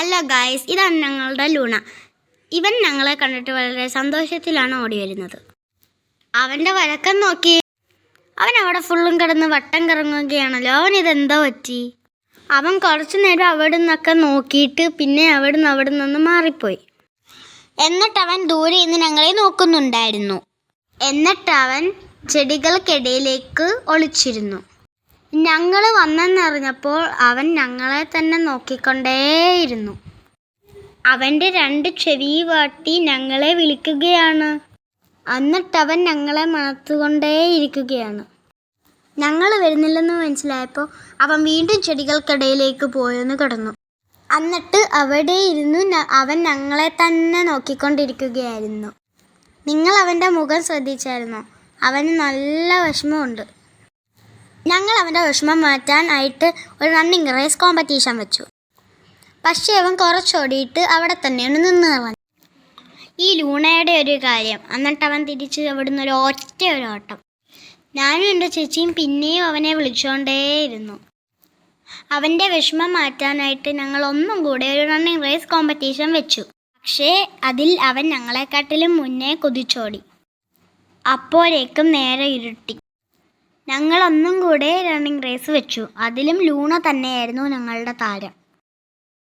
Hello guys, ഇതാണ് ഞങ്ങളുടെ Luna. ഇവൻ ഞങ്ങളെ കണ്ടിട്ട് വളരെ സന്തോഷത്തിലാണ് ഓടി വരുന്നത്. അവൻ്റെ വഴക്കം നോക്കി. അവൻ അവിടെ ഫുള്ളും കിടന്ന് വട്ടം കറങ്ങുകയാണല്ലോ. അവനിതെന്തോ പറ്റി? അവൻ കുറച്ചു നേരം അവിടെ നിന്നൊക്കെ നോക്കിയിട്ട് പിന്നെ അവിടെ നിന്ന് മാറിപ്പോയി. എന്നിട്ടവൻ ദൂരെ നിന്ന് ഞങ്ങളെ നോക്കുന്നുണ്ടായിരുന്നു. എന്നിട്ടവൻ ചെടികൾക്കിടയിലേക്ക് ഒളിച്ചിരുന്നു. ഞങ്ങൾ വന്നെന്നറിഞ്ഞപ്പോൾ അവൻ ഞങ്ങളെ തന്നെ നോക്കിക്കൊണ്ടേയിരുന്നു. അവൻ്റെ 2 ചെവി വാട്ടി ഞങ്ങളെ വിളിക്കുകയാണ്. എന്നിട്ടവൻ ഞങ്ങളെ മണത്തുകൊണ്ടേയിരിക്കുകയാണ്. ഞങ്ങൾ വരുന്നില്ലെന്ന് മനസ്സിലായപ്പോൾ അവൻ വീണ്ടും ചെടികൾക്കിടയിലേക്ക് പോയെന്ന് കിടന്നു. എന്നിട്ട് അവിടെ ഇരുന്ന് അവൻ ഞങ്ങളെ തന്നെ നോക്കിക്കൊണ്ടിരിക്കുകയായിരുന്നു. നിങ്ങൾ അവൻ്റെ മുഖം ശ്രദ്ധിച്ചായിരുന്നോ? അവന് നല്ല വിഷമമുണ്ട്. ഞങ്ങൾ അവൻ്റെ വിഷമം മാറ്റാനായിട്ട് ഒരു റണ്ണിങ് റേസ് കോമ്പറ്റീഷൻ വെച്ചു. പക്ഷേ അവൻ കുറച്ചോടിയിട്ട് അവിടെ തന്നെയാണ് നിന്ന് കളഞ്ഞു. ഈ ലൂണയുടെ ഒരു കാര്യം. എന്നിട്ട് അവൻ തിരിച്ച് അവിടുന്ന് ഒരു ഓട്ടം. ഞാനും എൻ്റെ ചേച്ചിയും പിന്നെയും അവനെ വിളിച്ചുകൊണ്ടേയിരുന്നു. അവൻ്റെ വിഷമം മാറ്റാനായിട്ട് ഞങ്ങൾ ഒന്നും കൂടെ ഒരു റണ്ണിങ് റേസ് കോമ്പറ്റീഷൻ വെച്ചു. പക്ഷേ അതിൽ അവൻ ഞങ്ങളെക്കാട്ടിലും മുന്നേ കുതിച്ചോടി. അപ്പോഴേക്കും നേരെ ഇരുട്ടി. ഞങ്ങളൊന്നും കൂടെ റണ്ണിങ് റേസ് വെച്ചു. അതിലും ലൂണ തന്നെയായിരുന്നു ഞങ്ങളുടെ താരം.